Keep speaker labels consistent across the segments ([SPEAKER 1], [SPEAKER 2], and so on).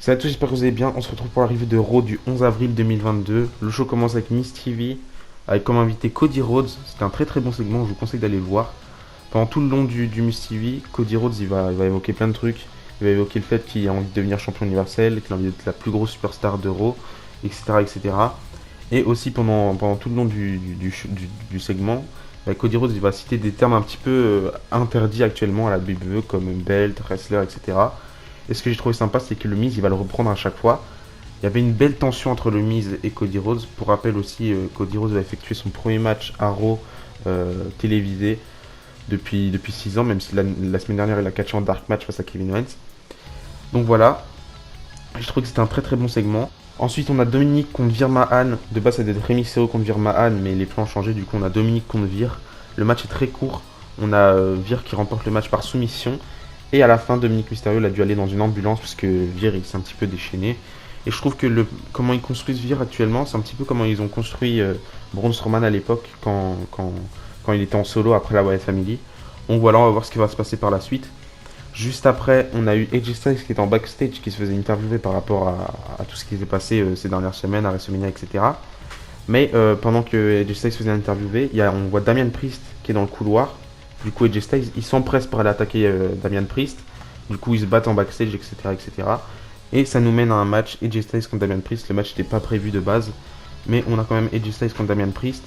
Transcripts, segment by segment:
[SPEAKER 1] Salut à tous, j'espère que vous allez bien. On se retrouve pour l'arrivée de Raw du 11 avril 2022. Le show commence avec Miss TV, avec comme invité Cody Rhodes. C'était un très très bon segment, je vous conseille d'aller le voir. Pendant tout le long du Miss TV, Cody Rhodes il va évoquer plein de trucs. Il va évoquer le fait qu'il a envie de devenir champion universel, qu'il a envie d'être la plus grosse superstar de Raw, etc. etc. Et aussi pendant tout le long du segment, Cody Rhodes il va citer des termes un petit peu interdits actuellement à la WWE comme belt, wrestler, etc. Et ce que j'ai trouvé sympa, c'est que le Miz, il va le reprendre à chaque fois. Il y avait une belle tension entre le Miz et Cody Rhodes. Pour rappel aussi, Cody Rhodes va effectuer son premier match à Raw télévisé depuis 6 ans, même si la semaine dernière il a catché en dark match face à Kevin Owens. Donc voilà, je trouve que c'était un très très bon segment. Ensuite, on a Dominique contre Veer Mahan. De base, c'était Rey Mysterio contre Veer Mahan, mais les plans ont changé. Du coup, on a Dominique contre Veer. Le match est très court. On a Veer qui remporte le match par soumission. Et à la fin, Dominique Mysterio a dû aller dans une ambulance parce que Veer il s'est un petit peu déchaîné. Et je trouve que comment ils construisent Veer actuellement, c'est un petit peu comment ils ont construit Braun Strowman à l'époque quand il était en solo après la Wyatt Family. Donc voilà, on va voir ce qui va se passer par la suite. Juste après, on a eu AJ Styles qui était en backstage, qui se faisait interviewer par rapport à tout ce qui s'est passé ces dernières semaines à WrestleMania, etc. Mais pendant que AJ Styles se faisait interviewer, on voit Damian Priest qui est dans le couloir. Du coup, AJ Styles, il s'empresse pour aller attaquer Damian Priest. Du coup, ils se battent en backstage, etc., etc. Et ça nous mène à un match AJ Styles contre Damian Priest. Le match n'était pas prévu de base, mais on a quand même AJ Styles contre Damian Priest.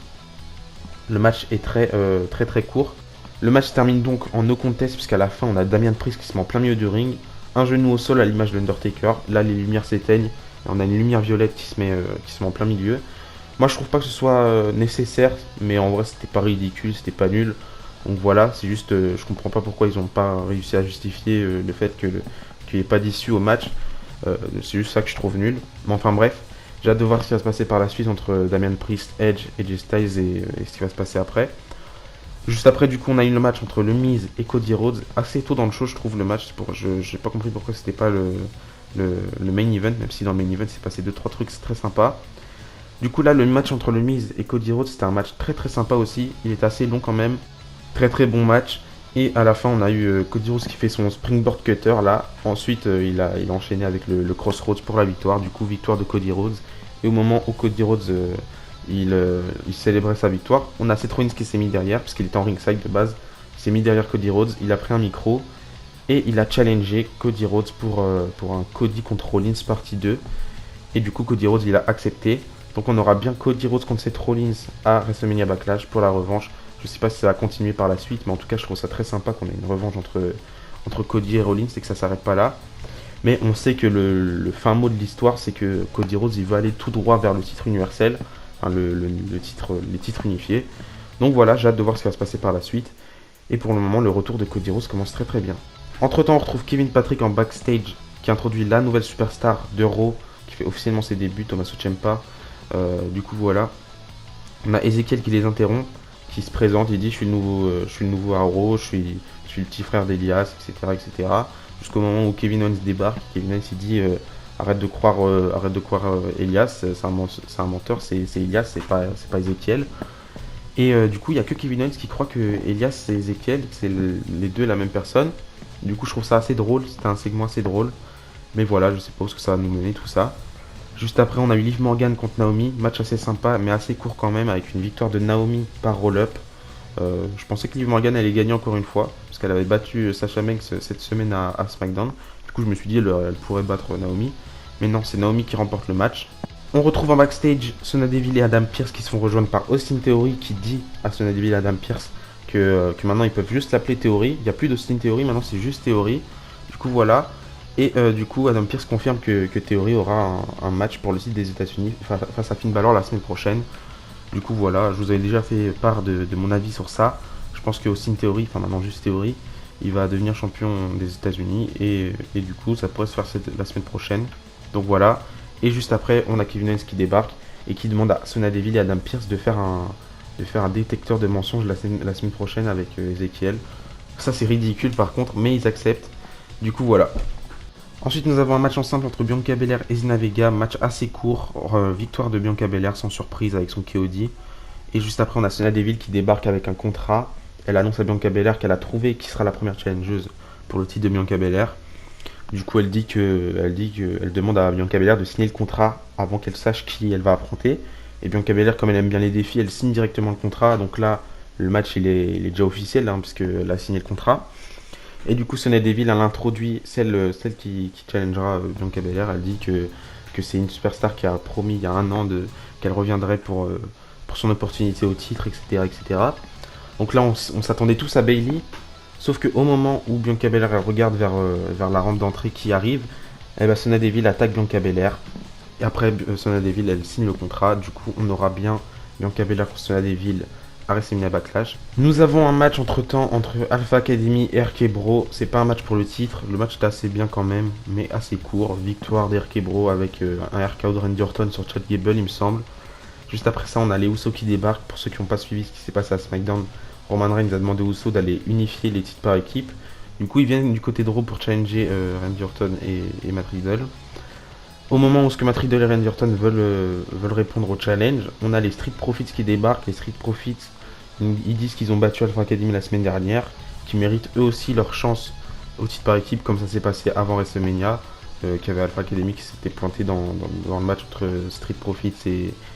[SPEAKER 1] Le match est très très court. Le match se termine donc en no contest, puisqu'à la fin, on a Damian Priest qui se met en plein milieu du ring. Un genou au sol à l'image de l'Undertaker. Là, les lumières s'éteignent. Et on a une lumière violette qui se met en plein milieu. Moi, je trouve pas que ce soit nécessaire, mais en vrai, c'était pas ridicule, c'était pas nul. Donc voilà, c'est juste, je comprends pas pourquoi ils ont pas réussi à justifier le fait qu'il n'y ait pas d'issue au match. C'est juste ça que je trouve nul. Mais enfin bref, j'ai hâte de voir ce qui va se passer par la suite entre Damian Priest, Edge, AJ Styles et ce qui va se passer après. Juste après, du coup, on a eu le match entre le Miz et Cody Rhodes. Assez tôt dans le show, je trouve le match. Je n'ai pas compris pourquoi c'était pas le main event, même si dans le main event, c'est passé deux trois trucs très sympas. Du coup, là, le match entre le Miz et Cody Rhodes, c'était un match très très sympa aussi. Il est assez long quand même. Très très bon match. Et à la fin, on a eu Cody Rhodes qui fait son springboard cutter là. Ensuite, il a enchaîné avec le crossroads pour la victoire. Du coup, victoire de Cody Rhodes. Et au moment où Cody Rhodes il célébrait sa victoire, on a Seth Rollins qui s'est mis derrière, parce qu'il était en ringside de base. Il s'est mis derrière Cody Rhodes. Il a pris un micro et il a challengé Cody Rhodes pour un Cody contre Rollins partie 2. Et du coup, Cody Rhodes il a accepté. Donc on aura bien Cody Rhodes contre Seth Rollins à WrestleMania Backlash pour la revanche. Je sais pas si ça va continuer par la suite, mais en tout cas, je trouve ça très sympa qu'on ait une revanche entre Cody et Rollins et que ça s'arrête pas là. Mais on sait que le fin mot de l'histoire, c'est que Cody Rhodes il veut aller tout droit vers le titre universel, enfin les titres unifiés. Donc voilà, j'ai hâte de voir ce qui va se passer par la suite. Et pour le moment, le retour de Cody Rhodes commence très très bien. Entre temps, on retrouve Kevin Patrick en backstage qui introduit la nouvelle superstar de Raw qui fait officiellement ses débuts, Tommaso Ciampa. Du coup, voilà. On a Ezekiel qui les interrompt, qui se présente, il dit je suis le nouveau Raw, je suis le petit frère d'Elias, etc., etc. Jusqu'au moment où Kevin Owens débarque, Kevin Owens il dit arrête de croire Elias, c'est un menteur, c'est Elias, c'est pas Ezekiel. Et du coup, il n'y a que Kevin Owens qui croit que Elias et Ezekiel, c'est les deux la même personne. Du coup, je trouve ça assez drôle, c'était un segment assez drôle. Mais voilà, je sais pas où ce que ça va nous mener tout ça. Juste après, on a eu Liv Morgan contre Naomi. Match assez sympa, mais assez court quand même, avec une victoire de Naomi par roll-up. Je pensais que Liv Morgan allait gagner encore une fois, parce qu'elle avait battu Sasha Banks cette semaine à SmackDown. Du coup, je me suis dit, elle pourrait battre Naomi. Mais non, c'est Naomi qui remporte le match. On retrouve en backstage Sonya Deville et Adam Pearce qui se font rejoindre par Austin Theory qui dit à Sonya Deville et Adam Pearce que maintenant ils peuvent juste l'appeler Theory. Il n'y a plus d'Austin Theory, maintenant c'est juste Theory. Du coup, voilà. Et du coup, Adam Pearce confirme que Theory aura un match pour le site des États-Unis face à Finn Balor la semaine prochaine. Du coup, voilà, je vous avais déjà fait part de mon avis sur ça. Je pense que Austin Theory, enfin maintenant juste Theory, il va devenir champion des États-Unis et du coup, ça pourrait se faire la semaine prochaine. Donc voilà. Et juste après, on a Kevin Owens qui débarque et qui demande à Sonya Deville et Adam Pearce de faire un détecteur de mensonges la semaine prochaine avec Ezekiel. Ça, c'est ridicule par contre, mais ils acceptent. Du coup, voilà. Ensuite, nous avons un match en simple entre Bianca Belair et Zelina Vega. Match assez court. Victoire de Bianca Belair sans surprise avec son KOD. Et juste après, on a Sonya Deville qui débarque avec un contrat. Elle annonce à Bianca Belair qu'elle a trouvé qui sera la première challengeuse pour le titre de Bianca Belair. Du coup, elle demande à Bianca Belair de signer le contrat avant qu'elle sache qui elle va affronter. Et Bianca Belair, comme elle aime bien les défis, elle signe directement le contrat. Donc là, le match il est déjà officiel, hein, puisqu'elle a signé le contrat. Et du coup, Sonya Deville, elle introduit celle qui challengera Bianca Belair. Elle dit que c'est une superstar qui a promis il y a un an qu'elle reviendrait pour son opportunité au titre, etc., etc. Donc là, on s'attendait tous à Bayley, sauf qu'au moment où Bianca Belair elle regarde vers la rampe d'entrée qui arrive, eh ben, Sonya Deville attaque Bianca Belair. Et après, Sonya Deville, elle signe le contrat. Du coup, on aura bien Bianca Belair contre Sonya Deville à WrestleMania Backlash. Nous avons un match entre-temps entre Alpha Academy et RK Bro. C'est pas un match pour le titre. Le match est assez bien quand même, mais assez court. Victoire des RK Bro avec un RKO de Randy Orton sur Chad Gable, il me semble. Juste après ça, on a les Usos qui débarquent. Pour ceux qui n'ont pas suivi ce qui s'est passé à SmackDown, Roman Reigns a demandé aux Usos d'aller unifier les titres par équipe. Du coup, ils viennent du côté de Raw pour challenger Randy Orton et Matt Riddle. Au moment où ce que Matt Riddle et Randy Orton veulent répondre au challenge, on a les Street Profits qui débarquent. Les Street Profits, ils disent qu'ils ont battu Alpha Academy la semaine dernière, qui méritent eux aussi leur chance au titre par équipe, comme ça s'est passé avant WrestleMania, qu'il y avait Alpha Academy qui s'était pointé dans le match entre Street Profits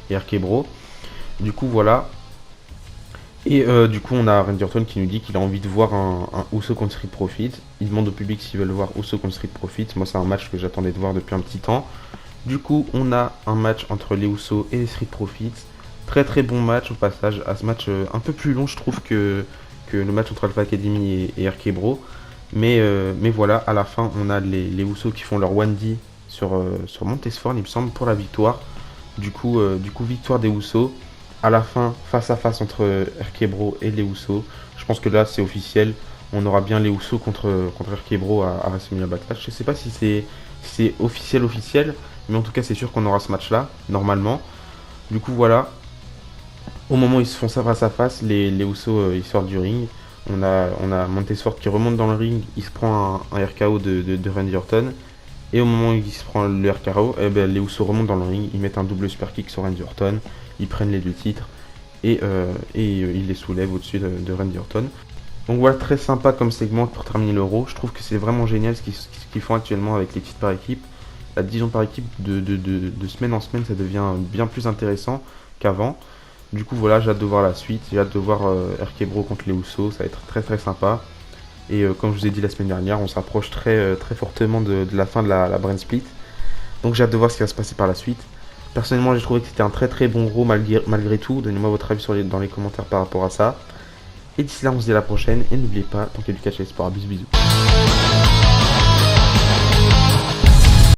[SPEAKER 1] et RK Bro. Du coup, voilà. Et du coup, on a Randy Orton qui nous dit qu'il a envie de voir un Uso contre Street Profits. Il demande au public s'ils veulent voir Uso contre Street Profits. Moi, c'est un match que j'attendais de voir depuis un petit temps. Du coup, on a un match entre les Usos et les Street Profits. Très très bon match au passage. À ce match un peu plus long, je trouve, que le match entre Alpha Academy et RK Bro. Mais voilà, à la fin, on a les Usos qui font leur 1D sur Montesfort, il me semble, pour la victoire. Du coup, victoire des Usos. À la fin, face à face entre RK Bro et les Usos. Je pense que là, c'est officiel. On aura bien les Usos contre RK Bro à WrestleMania Backlash. Je sais pas si c'est officiel, mais en tout cas, c'est sûr qu'on aura ce match-là, normalement. Du coup, voilà. Au moment où ils se font ça face à face, les Usos ils sortent du ring. On a Montesfort qui remonte dans le ring, il se prend un RKO de Randy Orton. Et au moment où il se prend le RKO, eh ben, les Usos remontent dans le ring, ils mettent un double super kick sur Randy Orton, ils prennent les deux titres et ils les soulèvent au-dessus de Randy Orton. Donc voilà, très sympa comme segment pour terminer l'Euro. Je trouve que c'est vraiment génial ce qu'ils font actuellement avec les titres par équipe. La division par équipe de semaine en semaine, ça devient bien plus intéressant qu'avant. Du coup, voilà, j'ai hâte de voir la suite. J'ai hâte de voir RK Bro contre les Usos. Ça va être très très sympa. Et comme je vous ai dit la semaine dernière, on s'approche très fortement de la fin de la brand split. Donc j'ai hâte de voir ce qui va se passer par la suite. Personnellement, j'ai trouvé que c'était un très très bon Raw malgré tout. Donnez-moi votre avis dans les commentaires par rapport à ça. Et d'ici là, on se dit à la prochaine. Et n'oubliez pas, tant qu'il y a du catch à l'espoir, bisous bisous.